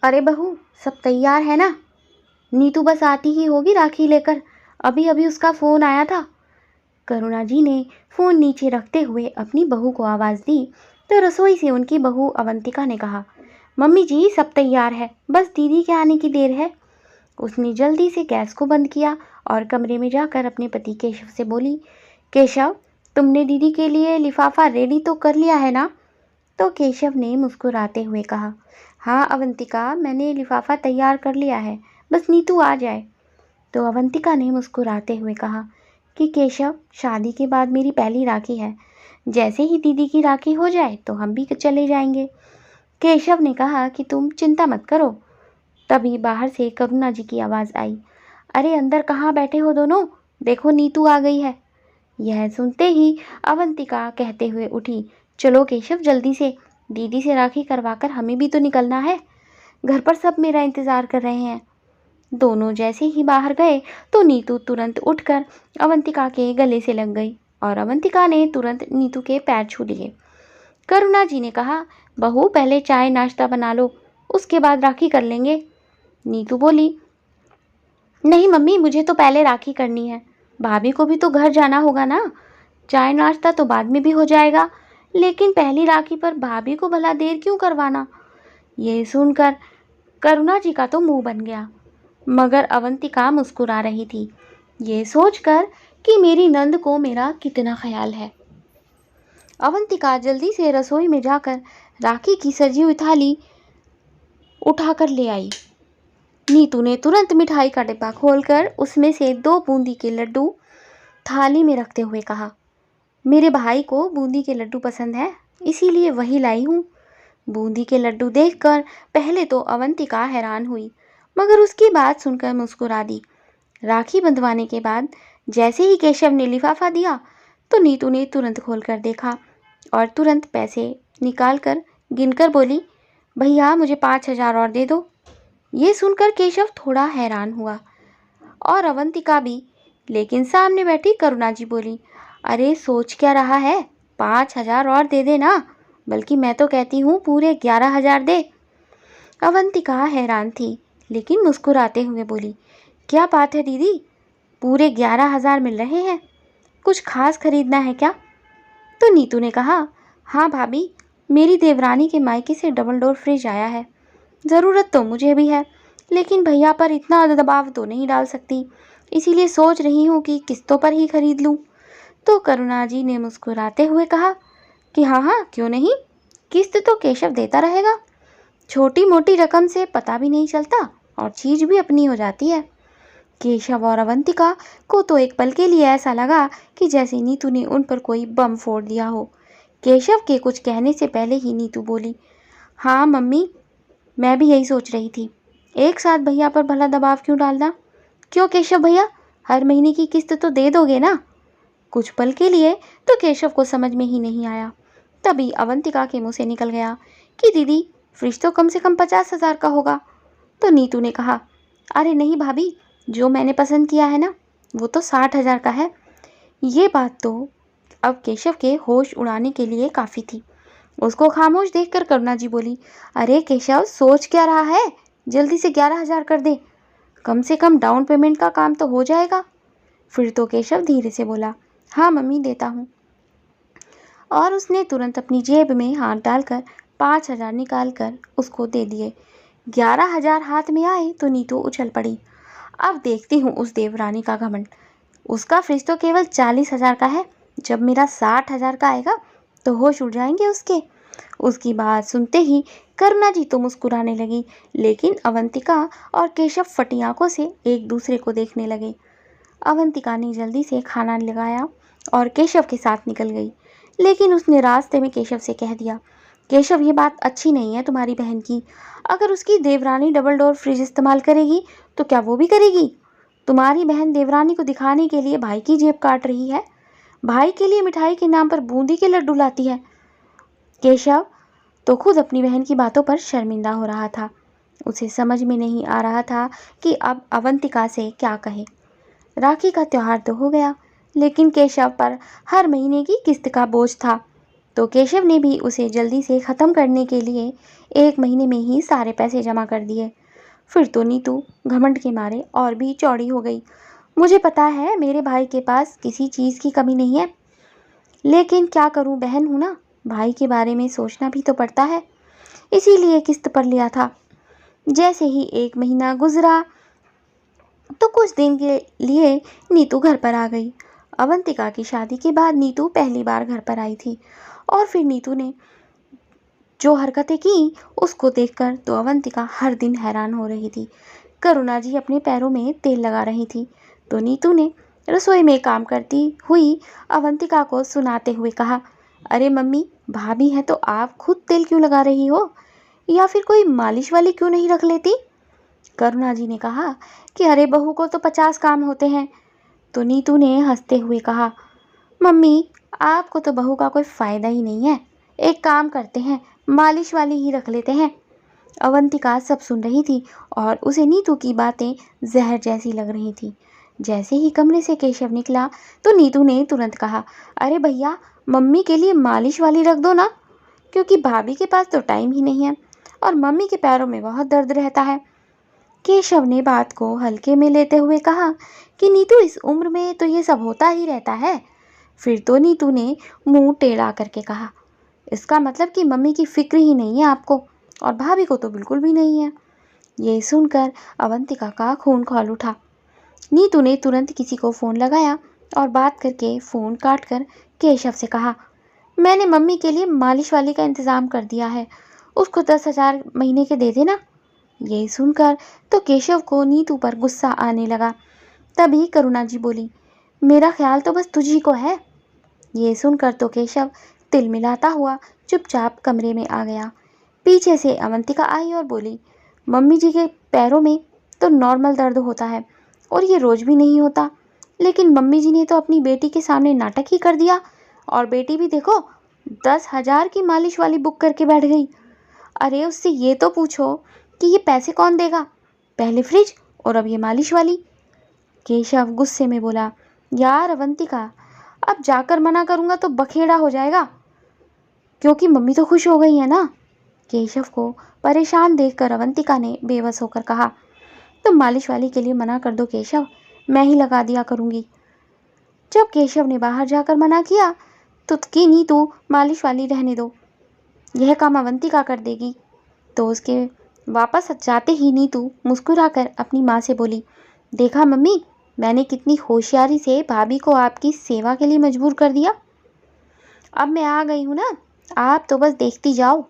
अरे बहू, सब तैयार है ना? नीतू बस आती ही होगी राखी लेकर। अभी अभी उसका फ़ोन आया था। करुणा जी ने फ़ोन नीचे रखते हुए अपनी बहू को आवाज़ दी तो रसोई से उनकी बहू अवंतिका ने कहा, मम्मी जी सब तैयार है, बस दीदी के आने की देर है। उसने जल्दी से गैस को बंद किया और कमरे में जाकर अपने पति केशव से बोली, केशव, तुमने दीदी के लिए लिफाफा रेडी तो कर लिया है ना? तो केशव ने मुस्कुराते हुए कहा, हाँ अवंतिका, मैंने लिफाफा तैयार कर लिया है, बस नीतू आ जाए। तो अवंतिका ने मुस्कुराते हुए कहा कि केशव, शादी के बाद मेरी पहली राखी है, जैसे ही दीदी की राखी हो जाए तो हम भी चले जाएंगे। केशव ने कहा कि तुम चिंता मत करो। तभी बाहर से करुणा जी की आवाज़ आई, अरे अंदर कहाँ बैठे हो दोनों, देखो नीतू आ गई है। यह सुनते ही अवंतिका कहते हुए उठी, चलो केशव जल्दी से, दीदी से राखी करवाकर हमें भी तो निकलना है, घर पर सब मेरा इंतज़ार कर रहे हैं। दोनों जैसे ही बाहर गए तो नीतू तुरंत उठकर अवंतिका के गले से लग गई और अवंतिका ने तुरंत नीतू के पैर छू लिए। करुणा जी ने कहा, बहू पहले चाय नाश्ता बना लो, उसके बाद राखी कर लेंगे। नीतू बोली, नहीं मम्मी, मुझे तो पहले राखी करनी है, भाभी को भी तो घर जाना होगा ना, चाय नाश्ता तो बाद में भी हो जाएगा, लेकिन पहली राखी पर भाभी को भला देर क्यों करवाना। ये सुनकर करुणा जी का तो मुंह बन गया, मगर अवंतिका मुस्कुरा रही थी, ये सोचकर कि मेरी नंद को मेरा कितना ख्याल है। अवंतिका जल्दी से रसोई में जाकर राखी की सजी हुई थाली उठाकर ले आई। नीतू ने तुरंत मिठाई का डिब्बा खोलकर उसमें से 2 बूंदी के लड्डू थाली में रखते हुए कहा, मेरे भाई को बूंदी के लड्डू पसंद है, इसीलिए वही लाई हूँ। बूंदी के लड्डू देखकर पहले तो अवंतिका हैरान हुई, मगर उसकी बात सुनकर मुस्कुरा दी। राखी बंधवाने के बाद जैसे ही केशव ने लिफाफा दिया तो नीतू ने तुरंत खोलकर देखा और तुरंत पैसे निकालकर गिनकर बोली, भैया मुझे 5,000 और दे दो। ये सुनकर केशव थोड़ा हैरान हुआ और अवंतिका भी, लेकिन सामने बैठी करुणा जी बोली, अरे सोच क्या रहा है, 5,000 और दे दे ना, बल्कि मैं तो कहती हूँ पूरे 11,000 दे। अवंतिका हैरान थी, लेकिन मुस्कुराते हुए बोली, क्या बात है दीदी, पूरे 11,000 मिल रहे हैं, कुछ खास खरीदना है क्या? तो नीतू ने कहा, हाँ भाभी, मेरी देवरानी के मायके से डबल डोर फ्रिज आया है, ज़रूरत तो मुझे भी है, लेकिन भैया पर इतना दबाव तो नहीं डाल सकती, इसीलिए सोच रही हूँ कि किस्तों पर ही खरीद लूँ। तो करुणा जी ने मुस्कुराते हुए कहा कि हाँ हाँ क्यों नहीं, किस्त तो केशव देता रहेगा, छोटी मोटी रकम से पता भी नहीं चलता और चीज़ भी अपनी हो जाती है। केशव और अवंतिका को तो एक पल के लिए ऐसा लगा कि जैसे नीतू ने उन पर कोई बम फोड़ दिया हो। केशव के कुछ कहने से पहले ही नीतू बोली, हाँ मम्मी, मैं भी यही सोच रही थी, एक साथ भैया पर भला दबाव क्यों डालना। क्यों केशव भैया, हर महीने की किस्त तो दे दोगे ना? कुछ पल के लिए तो केशव को समझ में ही नहीं आया। तभी अवंतिका के मुंह से निकल गया कि दीदी, फ्रिज तो कम से कम 50,000 का होगा। तो नीतू ने कहा, अरे नहीं भाभी, जो मैंने पसंद किया है ना, वो तो 60,000 का है। ये बात तो अब केशव के होश उड़ाने के लिए काफ़ी थी। उसको खामोश देखकर करुणा जी बोली, अरे केशव, सोच क्या रहा है, जल्दी से 11,000 कर दे, कम से कम डाउन पेमेंट का काम तो हो जाएगा। फिर तो केशव धीरे से बोला, हाँ मम्मी, देता हूँ। और उसने तुरंत अपनी जेब में हाथ डालकर 5,000 निकाल कर उसको दे दिए। 11,000 हाथ में आए तो नीतू उछल पड़ी, अब देखती हूँ उस देवरानी का घमंड, उसका फ्रिज तो केवल 40,000 का है, जब मेरा 60,000 का आएगा तो होश उड़ जाएंगे उसके। उसकी बात सुनते ही करुणा जी तो मुस्कुराने लगी, लेकिन अवंतिका और केशव फटी आंखों से एक दूसरे को देखने लगे। अवंतिका ने जल्दी से खाना लगाया और केशव के साथ निकल गई, लेकिन उसने रास्ते में केशव से कह दिया, केशव ये बात अच्छी नहीं है तुम्हारी बहन की, अगर उसकी देवरानी डबल डोर फ्रिज इस्तेमाल करेगी तो क्या वो भी करेगी? तुम्हारी बहन देवरानी को दिखाने के लिए भाई की जेब काट रही है, भाई के लिए मिठाई के नाम पर बूंदी के लड्डू लाती है। केशव तो खुद अपनी बहन की बातों पर शर्मिंदा हो रहा था, उसे समझ में नहीं आ रहा था कि अब अवंतिका से क्या कहे। राखी का त्यौहार तो हो गया, लेकिन केशव पर हर महीने की किस्त का बोझ था। तो केशव ने भी उसे जल्दी से ख़त्म करने के लिए 1 महीने में ही सारे पैसे जमा कर दिए। फिर तो नीतू घमंड के मारे और भी चौड़ी हो गई। मुझे पता है मेरे भाई के पास किसी चीज़ की कमी नहीं है, लेकिन क्या करूं, बहन हूं ना, भाई के बारे में सोचना भी तो पड़ता है, इसीलिए किस्त पर लिया था। जैसे ही 1 महीना गुजरा तो कुछ दिन के लिए नीतू घर पर आ गई। अवंतिका की शादी के बाद नीतू पहली बार घर पर आई थी और फिर नीतू ने जो हरकतें की उसको देखकर तो अवंतिका हर दिन हैरान हो रही थी। करुणा जी अपने पैरों में तेल लगा रही थी तो नीतू ने रसोई में काम करती हुई अवंतिका को सुनाते हुए कहा, अरे मम्मी, भाभी है तो आप खुद तेल क्यों लगा रही हो, या फिर कोई मालिश वाली क्यों नहीं रख लेती। करुणा जी ने कहा कि अरे बहू को तो 50 काम होते हैं। तो नीतू ने हंसते हुए कहा, मम्मी, आपको तो बहू का कोई फ़ायदा ही नहीं है, एक काम करते हैं, मालिश वाली ही रख लेते हैं। अवंतिका सब सुन रही थी और उसे नीतू की बातें जहर जैसी लग रही थी। जैसे ही कमरे से केशव निकला तो नीतू ने तुरंत कहा, अरे भैया, मम्मी के लिए मालिश वाली रख दो ना, क्योंकि भाभी के पास तो टाइम ही नहीं है और मम्मी के पैरों में बहुत दर्द रहता है। केशव ने बात को हल्के में लेते हुए कहा कि नीतू, इस उम्र में तो ये सब होता ही रहता है। फिर तो नीतू ने मुंह टेढ़ा करके कहा, इसका मतलब कि मम्मी की फिक्र ही नहीं है आपको, और भाभी को तो बिल्कुल भी नहीं है। ये सुनकर अवंतिका का खून खौल उठा। नीतू ने तुरंत किसी को फ़ोन लगाया और बात करके फ़ोन काट कर केशव से कहा, मैंने मम्मी के लिए मालिश वाली का इंतज़ाम कर दिया है, उसको 10,000 महीने के दे देना। ये सुनकर तो केशव को नीतू पर गुस्सा आने लगा। तभी करुणा जी बोली, मेरा ख्याल तो बस तुझी को है। ये सुनकर तो केशव तिलमिलाता हुआ चुपचाप कमरे में आ गया। पीछे से अवंतिका आई और बोली, मम्मी जी के पैरों में तो नॉर्मल दर्द होता है और ये रोज़ भी नहीं होता, लेकिन मम्मी जी ने तो अपनी बेटी के सामने नाटक ही कर दिया, और बेटी भी देखो 10,000 की मालिश वाली बुक करके बैठ गई। अरे उससे ये तो पूछो कि ये पैसे कौन देगा, पहले फ्रिज और अब ये मालिश वाली। केशव गुस्से में बोला, यार अवंतिका, अब जाकर मना करूँगा तो बखेड़ा हो जाएगा, क्योंकि मम्मी तो खुश हो गई है ना। केशव को परेशान देखकर अवंतिका ने बेबस होकर कहा, तुम मालिश वाली के लिए मना कर दो केशव, मैं ही लगा दिया करूँगी। जब केशव ने बाहर जाकर मना किया तो कि नीतू, मालिश वाली रहने दो, यह काम अवंतिका कर देगी। तो उसके वापस जाते ही नीतू मुस्कुराकर अपनी माँ से बोली, देखा मम्मी, मैंने कितनी होशियारी से भाभी को आपकी सेवा के लिए मजबूर कर दिया। अब मैं आ गई हूँ ना, आप तो बस देखती जाओ।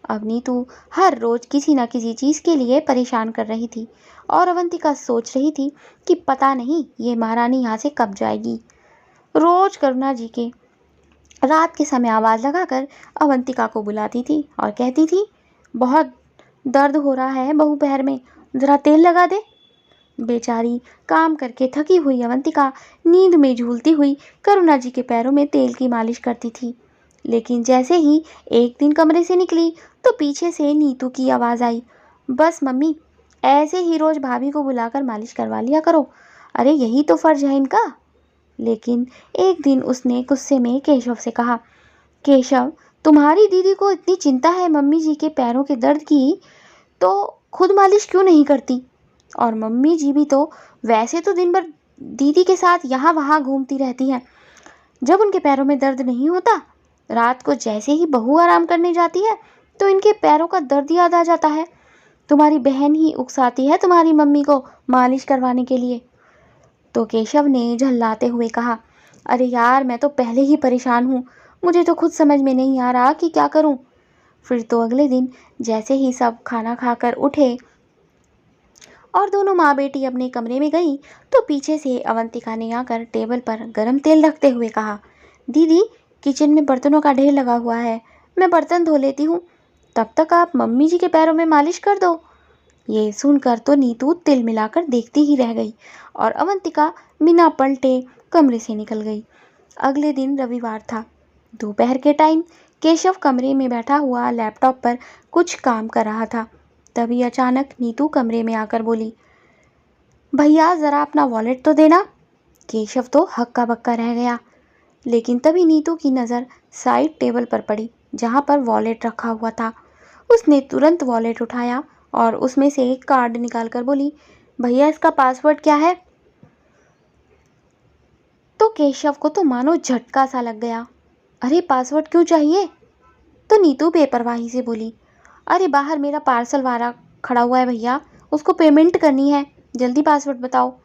अब नीतू हर रोज़ किसी न किसी चीज़ के लिए परेशान कर रही थी और अवंतिका सोच रही थी कि पता नहीं ये महारानी यहाँ से कब जाएगी। रोज़ करुणा जी के रात के समय आवाज़ लगाकर अवंतिका को बुलाती थी और कहती थी, बहुत दर्द हो रहा है बहू पैर में, ज़रा तेल लगा दे। बेचारी काम करके थकी हुई अवंतिका नींद में झूलती हुई करुणा जी के पैरों में तेल की मालिश करती थी। लेकिन जैसे ही एक दिन कमरे से निकली तो पीछे से नीतू की आवाज़ आई, बस मम्मी, ऐसे ही रोज़ भाभी को बुलाकर मालिश करवा लिया करो, अरे यही तो फ़र्ज है इनका। लेकिन एक दिन उसने गुस्से में केशव से कहा, केशव, तुम्हारी दीदी को इतनी चिंता है मम्मी जी के पैरों के दर्द की, तो खुद मालिश क्यों नहीं करती, और मम्मी जी भी तो वैसे तो दिन भर दीदी के साथ यहाँ वहाँ घूमती रहती हैं, जब उनके पैरों में दर्द नहीं होता, रात को जैसे ही बहू आराम करने जाती है तो इनके पैरों का दर्द याद आ जाता है। तुम्हारी बहन ही उकसाती है तुम्हारी मम्मी को मालिश करवाने के लिए। तो केशव ने झल्लाते हुए कहा, अरे यार, मैं तो पहले ही परेशान हूँ, मुझे तो खुद समझ में नहीं आ रहा कि क्या करूँ। फिर तो अगले दिन जैसे ही सब खाना खाकर उठे और दोनों माँ बेटी अपने कमरे में गईं तो पीछे से अवंतिका ने आकर टेबल पर गरम तेल रखते हुए कहा, दीदी, किचन में बर्तनों का ढेर लगा हुआ है, मैं बर्तन धो लेती हूँ, तब तक आप मम्मी जी के पैरों में मालिश कर दो। ये सुनकर तो नीतू तिल मिलाकर देखती ही रह गई और अवंतिका बिना पलटे कमरे से निकल गई। अगले दिन रविवार था। दोपहर के टाइम केशव कमरे में बैठा हुआ लैपटॉप पर कुछ काम कर रहा था। तभी अचानक नीतू कमरे में आकर बोली, भैया ज़रा अपना वॉलेट तो देना। केशव तो हक्का बक्का रह गया। लेकिन तभी नीतू की नज़र साइड टेबल पर पड़ी जहाँ पर वॉलेट रखा हुआ था। उसने तुरंत वॉलेट उठाया और उसमें से एक कार्ड निकालकर बोली, भैया इसका पासवर्ड क्या है? तो केशव को तो मानो झटका सा लग गया। अरे पासवर्ड क्यों चाहिए? तो नीतू बेपरवाही से बोली, अरे बाहर मेरा पार्सल वाला खड़ा हुआ है भैया, उसको पेमेंट करनी है, जल्दी पासवर्ड बताओ।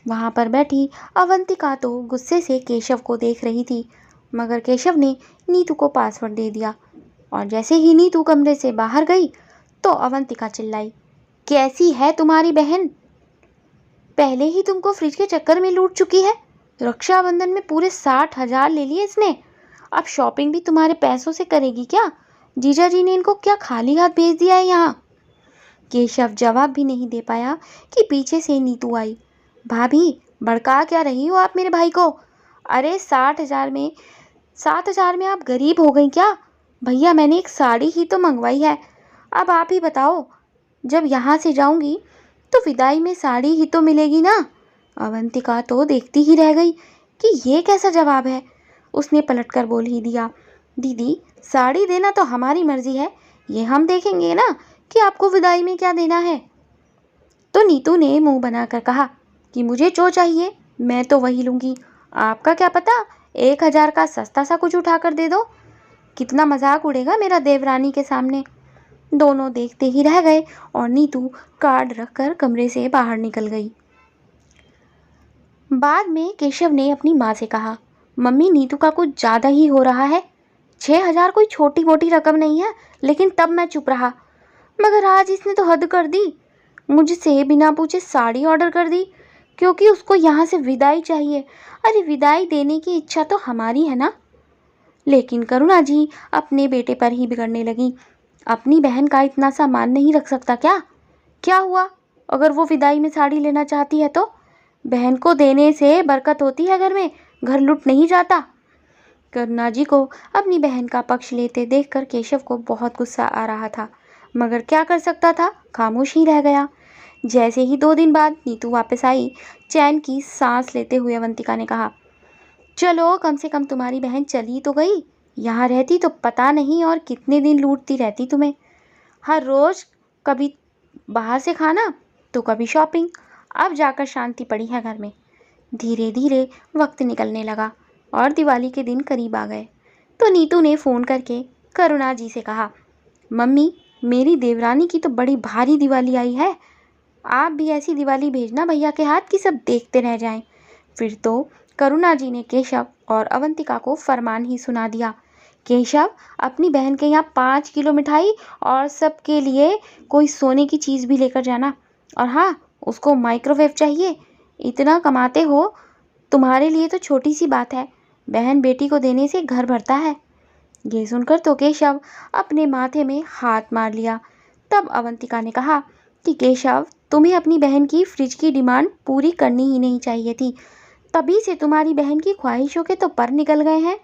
वहाँ पर बैठी अवंतिका तो गुस्से से केशव को देख रही थी, मगर केशव ने नीतू को पासवर्ड दे दिया। और जैसे ही नीतू कमरे से बाहर गई तो अवंतिका चिल्लाई, कैसी है तुम्हारी बहन? पहले ही तुमको फ्रिज के चक्कर में लूट चुकी है। रक्षाबंधन में पूरे 60,000 ले लिए इसने। अब शॉपिंग भी तुम्हारे पैसों से करेगी क्या? जीजा जी ने इनको क्या खाली हाथ भेज दिया है यहाँ? केशव जवाब भी नहीं दे पाया कि पीछे से नीतू आई। भाभी, भड़का क्या रही हो आप मेरे भाई को? अरे 7,000 में आप गरीब हो गई क्या? भैया मैंने एक साड़ी ही तो मंगवाई है। अब आप ही बताओ, जब यहाँ से जाऊँगी तो विदाई में साड़ी ही तो मिलेगी ना? अवंतिका तो देखती ही रह गई कि ये कैसा जवाब है। उसने पलटकर बोल ही दिया, दीदी साड़ी देना तो हमारी मर्जी है, ये हम देखेंगे ना कि आपको विदाई में क्या देना है। तो नीतू ने मुंह बनाकर कहा कि मुझे जो चाहिए मैं तो वही लूँगी, आपका क्या पता 1,000 का सस्ता सा कुछ उठाकर दे दो। कितना मजाक उड़ेगा मेरा देवरानी के सामने। दोनों देखते ही रह गए और नीतू कार्ड रखकर कमरे से बाहर निकल गई। बाद में केशव ने अपनी माँ से कहा, मम्मी नीतू का कुछ ज़्यादा ही हो रहा है। 6,000 कोई छोटी मोटी रकम नहीं है, लेकिन तब मैं चुप रहा, मगर आज इसने तो हद कर दी। मुझसे बिना पूछे साड़ी ऑर्डर कर दी क्योंकि उसको यहाँ से विदाई चाहिए। अरे विदाई देने की इच्छा तो हमारी है ना। लेकिन करुणा जी अपने बेटे पर ही बिगड़ने लगी। अपनी बहन का इतना सा मान नहीं रख सकता क्या? क्या हुआ अगर वो विदाई में साड़ी लेना चाहती है तो? बहन को देने से बरकत होती है घर में, घर लुट नहीं जाता। करुणा जी को अपनी बहन का पक्ष लेते देखकर केशव को बहुत गुस्सा आ रहा था, मगर क्या कर सकता था, खामोश ही रह गया। जैसे ही 2 दिन बाद नीतू वापस आई, चैन की सांस लेते हुए अवंतिका ने कहा, चलो कम से कम तुम्हारी बहन चली तो गई। यहाँ रहती तो पता नहीं और कितने दिन लूटती रहती तुम्हें। हर रोज कभी बाहर से खाना तो कभी शॉपिंग। अब जाकर शांति पड़ी है घर में। धीरे धीरे वक्त निकलने लगा और दिवाली के दिन करीब आ गए तो नीतू ने फ़ोन करके करुणा जी से कहा, मम्मी मेरी देवरानी की तो बड़ी भारी दिवाली आई है, आप भी ऐसी दिवाली भेजना भैया के हाथ की सब देखते रह जाएं। फिर तो करुणा जी ने केशव और अवंतिका को फरमान ही सुना दिया, केशव अपनी बहन के यहाँ 5 किलो मिठाई और सबके लिए कोई सोने की चीज़ भी लेकर जाना। और हाँ, उसको माइक्रोवेव चाहिए। इतना कमाते हो, तुम्हारे लिए तो छोटी सी बात है, बहन बेटी को देने से घर भरता है। ये सुनकर तो केशव अपने माथे में हाथ मार लिया। तब अवंतिका ने कहा कि केशव तुम्हें अपनी बहन की फ्रिज की डिमांड पूरी करनी ही नहीं चाहिए थी, तभी से तुम्हारी बहन की ख्वाहिशों के तो पर निकल गए हैं।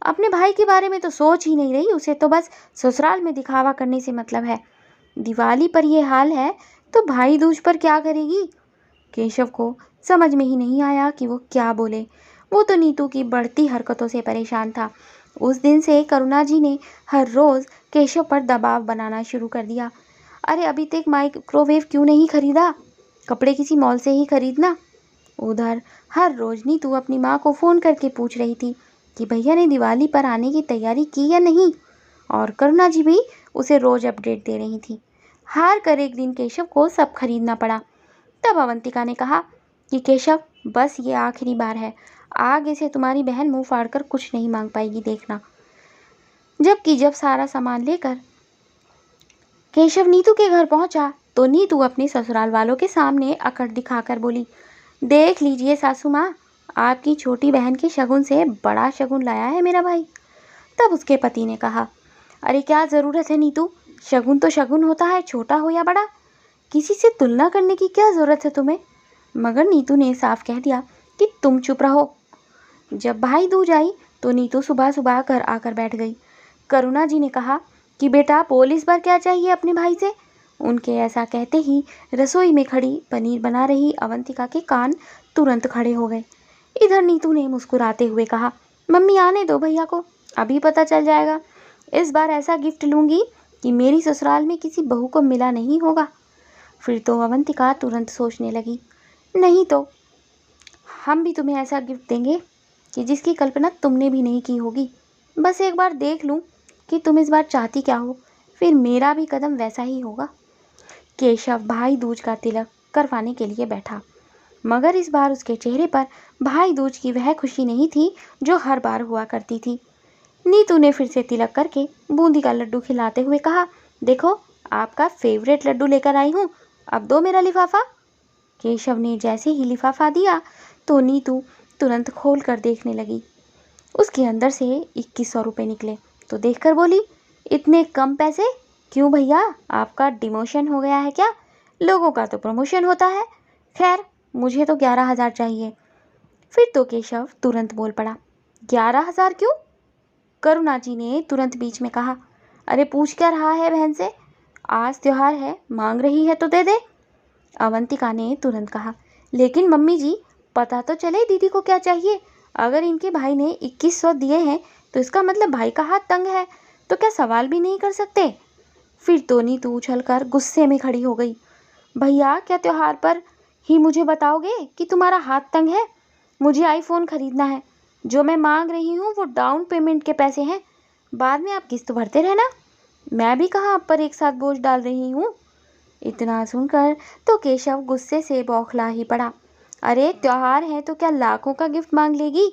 अपने भाई के बारे में तो सोच ही नहीं रही, उसे तो बस ससुराल में दिखावा करने से मतलब है। दिवाली पर यह हाल है तो भाई दूज पर क्या करेगी? केशव को समझ में ही नहीं आया कि वो क्या बोले। वो तो नीतू की बढ़ती हरकतों से परेशान था। उस दिन से करुणा जी ने हर रोज़ केशव पर दबाव बनाना शुरू कर दिया। अरे अभी तक माइक्रोवेव क्यों नहीं खरीदा? कपड़े किसी मॉल से ही खरीदना। उधर हर रोज़ नीतू अपनी माँ को फ़ोन करके पूछ रही थी कि भैया ने दिवाली पर आने की तैयारी की या नहीं, और करुणा जी भी उसे रोज़ अपडेट दे रही थी। हार कर एक दिन केशव को सब खरीदना पड़ा। तब अवंतिका ने कहा कि केशव बस ये आखिरी बार है, आगे से तुम्हारी बहन मुंह फाड़कर कुछ नहीं मांग पाएगी, देखना। जब सारा सामान लेकर केशव नीतू के घर पहुंचा तो नीतू अपने ससुराल वालों के सामने अकड़ दिखाकर बोली, देख लीजिए सासू माँ, आपकी छोटी बहन के शगुन से बड़ा शगुन लाया है मेरा भाई। तब उसके पति ने कहा, अरे क्या ज़रूरत है नीतू, शगुन तो शगुन होता है, छोटा हो या बड़ा, किसी से तुलना करने की क्या ज़रूरत है तुम्हें। मगर नीतू ने साफ कह दिया कि तुम चुप रहो। जब भाई दूज आई तो नीतू सुबह सुबह घर आकर बैठ गई। करुणा जी ने कहा कि बेटा बोल इस बार क्या चाहिए अपने भाई से। उनके ऐसा कहते ही रसोई में खड़ी पनीर बना रही अवंतिका के कान तुरंत खड़े हो गए। इधर नीतू ने मुस्कुराते हुए कहा, मम्मी आने दो भैया को, अभी पता चल जाएगा। इस बार ऐसा गिफ्ट लूँगी कि मेरी ससुराल में किसी बहू को मिला नहीं होगा। फिर तो अवंतिका तुरंत सोचने लगी, नहीं तो हम भी तुम्हें ऐसा गिफ्ट देंगे कि जिसकी कल्पना तुमने भी नहीं की होगी। बस एक बार देख लूं कि तुम इस बार चाहती क्या हो, फिर मेरा भी कदम वैसा ही होगा। केशव भाई दूज का तिलक करवाने के लिए बैठा, मगर इस बार उसके चेहरे पर भाई दूज की वह खुशी नहीं थी जो हर बार हुआ करती थी। नीतू ने फिर से तिलक करके बूंदी का लड्डू खिलाते हुए कहा, देखो आपका फेवरेट लड्डू लेकर आई हूँ, अब दो मेरा लिफाफा। केशव ने जैसे ही लिफाफा दिया तो नीतू तुरंत खोल कर देखने लगी। उसके अंदर से 2100 रुपये निकले तो देखकर बोली, इतने कम पैसे क्यों भैया, आपका डिमोशन हो गया है क्या? लोगों का तो प्रमोशन होता है। खैर मुझे तो 11,000 चाहिए। फिर तो केशव तुरंत बोल पड़ा, 11,000 क्यों? करुणा जी ने तुरंत बीच में कहा, अरे पूछ क्या रहा है बहन से, आज त्योहार है, मांग रही है तो दे दे। अवंतिका ने तुरंत कहा, लेकिन मम्मी जी पता तो चले दीदी को क्या चाहिए। अगर इनके भाई ने 2100 दिए हैं तो इसका मतलब भाई का हाथ तंग है, तो क्या सवाल भी नहीं कर सकते? फिर तो नीतू उछल कर गुस्से में खड़ी हो गई, भैया क्या त्योहार पर ही मुझे बताओगे कि तुम्हारा हाथ तंग है? मुझे आईफोन खरीदना है, जो मैं मांग रही हूँ वो डाउन पेमेंट के पैसे हैं, बाद में आप किस्त भरते रहना। मैं भी कहाँ आप पर एक साथ बोझ डाल रही हूँ। इतना सुनकर तो केशव गुस्से से बौखला ही पड़ा। अरे त्योहार है तो क्या लाखों का गिफ्ट मांग लेगी?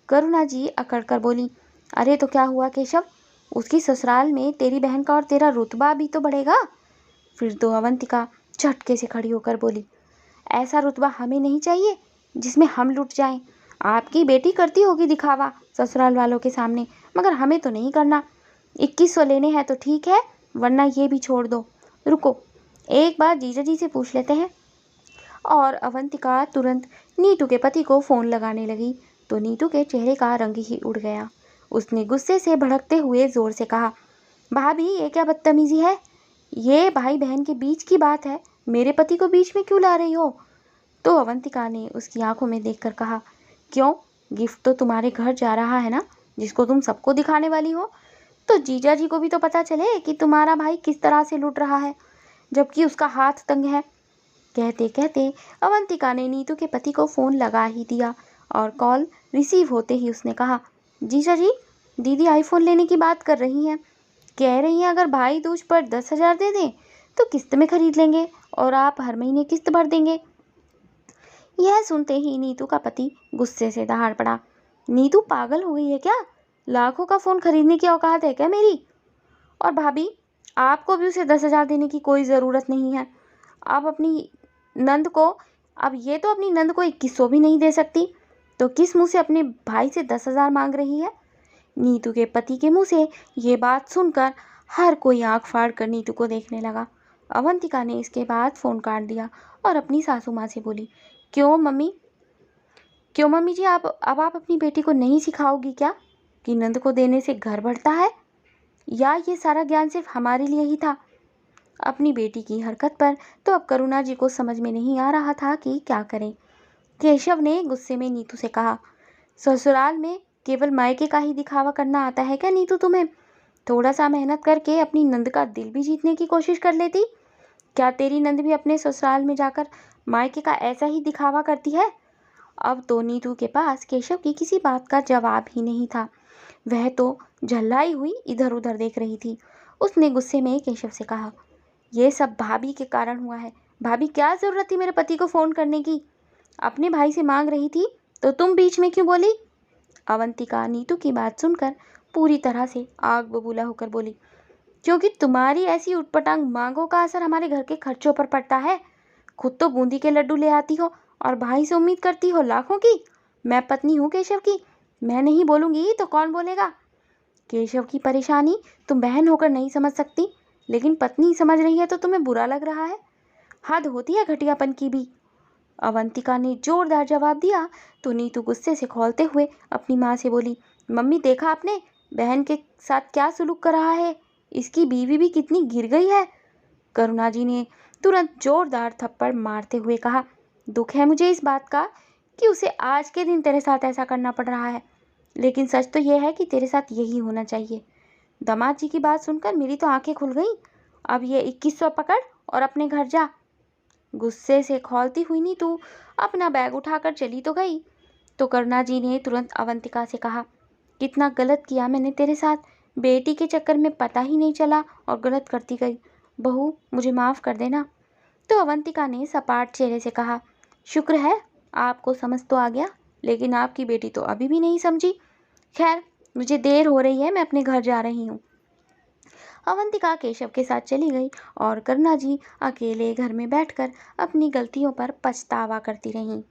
करुणा जी अकड़ कर बोली, अरे तो क्या हुआ केशव, उसकी ससुराल में तेरी बहन का और तेरा रुतबा भी तो बढ़ेगा। फिर तो अवंतिका झटके से खड़ी होकर बोली, ऐसा रुतबा हमें नहीं चाहिए जिसमें हम लुट जाएं। आपकी बेटी करती होगी दिखावा ससुराल वालों के सामने, मगर हमें तो नहीं करना। 2100 लेने हैं तो ठीक है, वरना ये भी छोड़ दो। रुको एक बार जीजा जी से पूछ लेते हैं। और अवंतिका तुरंत नीतू के पति को फ़ोन लगाने लगी तो नीतू के चेहरे का रंग ही उड़ गया। उसने गुस्से से भड़कते हुए ज़ोर से कहा, भाभी ये क्या बदतमीज़ी है? ये भाई बहन के बीच की बात है, मेरे पति को बीच में क्यों ला रही हो? तो अवंतिका ने उसकी आंखों में देखकर कहा, क्यों, गिफ्ट तो तुम्हारे घर जा रहा है ना, जिसको तुम सबको दिखाने वाली हो, तो जीजा जी को भी तो पता चले कि तुम्हारा भाई किस तरह से लूट रहा है, जबकि उसका हाथ तंग है। कहते कहते अवंतिका ने नीतू के पति को फ़ोन लगा ही दिया और कॉल रिसीव होते ही उसने कहा, जीजा जी दीदी आईफोन लेने की बात कर रही हैं, कह रही हैं अगर भाई दूज पर 10,000 दे दें तो किस्त में खरीद लेंगे और आप हर महीने किस्त भर देंगे। यह सुनते ही नीतू का पति गुस्से से दहाड़ पड़ा, नीतू पागल हो गई है क्या? लाखों का फ़ोन खरीदने की औकात है क्या मेरी? और भाभी आपको भी उसे 10,000 देने की कोई ज़रूरत नहीं है। आप अपनी नंद को अब ये तो अपनी नंद को 2100 भी नहीं दे सकती, तो किस मुंह से अपने भाई से 10,000 मांग रही है? नीतू के पति के मुंह से ये बात सुनकर हर कोई आंख फाड़ कर नीतू को देखने लगा। अवंतिका ने इसके बाद फ़ोन काट दिया और अपनी सासू माँ से बोली, क्यों मम्मी जी, आप अपनी बेटी को नहीं सिखाओगी क्या कि नंद को देने से घर बढ़ता है? या ये सारा ज्ञान सिर्फ हमारे लिए ही था? अपनी बेटी की हरकत पर तो अब करुणा जी को समझ में नहीं आ रहा था कि क्या करें। केशव ने गुस्से में नीतू से कहा, ससुराल में केवल मायके का ही दिखावा करना आता है क्या नीतू तुम्हें? थोड़ा सा मेहनत करके अपनी नंद का दिल भी जीतने की कोशिश कर लेती। क्या तेरी नंद भी अपने ससुराल में जाकर मायके का ऐसा ही दिखावा करती है? अब तो नीतू के पास केशव की किसी बात का जवाब ही नहीं था। वह तो झल्लाई हुई इधर उधर देख रही थी। उसने गुस्से में केशव से कहा, ये सब भाभी के कारण हुआ है। भाभी क्या ज़रूरत थी मेरे पति को फ़ोन करने की? अपने भाई से मांग रही थी तो तुम बीच में क्यों बोली? अवंतिका नीतू की बात सुनकर पूरी तरह से आग बबूला होकर बोली, क्योंकि तुम्हारी ऐसी उटपटांग मांगों का असर हमारे घर के खर्चों पर पड़ता है। खुद तो बूंदी के लड्डू ले आती हो और भाई से उम्मीद करती हो लाखों की। मैं पत्नी हूँ केशव की, मैं नहीं बोलूँगी तो कौन बोलेगा? केशव की परेशानी तुम बहन होकर नहीं समझ सकती, लेकिन पत्नी समझ रही है तो तुम्हें बुरा लग रहा है। हद होती है घटियापन की भी। अवंतिका ने जोरदार जवाब दिया तो नीतू गुस्से से खौलते हुए अपनी माँ से बोली, मम्मी देखा आपने बहन के साथ क्या सुलूक कर रहा है? इसकी बीवी भी कितनी गिर गई है। करुणा जी ने तुरंत जोरदार थप्पड़ मारते हुए कहा, दुख है मुझे इस बात का कि उसे आज के दिन तेरे साथ ऐसा करना पड़ रहा है। लेकिन सच तो यह है कि तेरे साथ यही होना चाहिए। दामाद जी की बात सुनकर मेरी तो आंखें खुल गईं। अब ये 2100 पकड़ और अपने घर जा। गुस्से से खौलती हुई नीतू अपना बैग उठाकर चली तो गई, तो करुणा जी ने तुरंत अवंतिका से कहा, कितना गलत किया मैंने तेरे साथ। बेटी के चक्कर में पता ही नहीं चला और गलत करती गई। बहू, मुझे माफ़ कर देना। तो अवंतिका ने सपाट चेहरे से कहा, शुक्र है आपको समझ तो आ गया, लेकिन आपकी बेटी तो अभी भी नहीं समझी। खैर, मुझे देर हो रही है, मैं अपने घर जा रही हूँ। अवंतिका केशव के साथ चली गई और करुणा जी अकेले घर में बैठकर अपनी गलतियों पर पछतावा करती रहीं।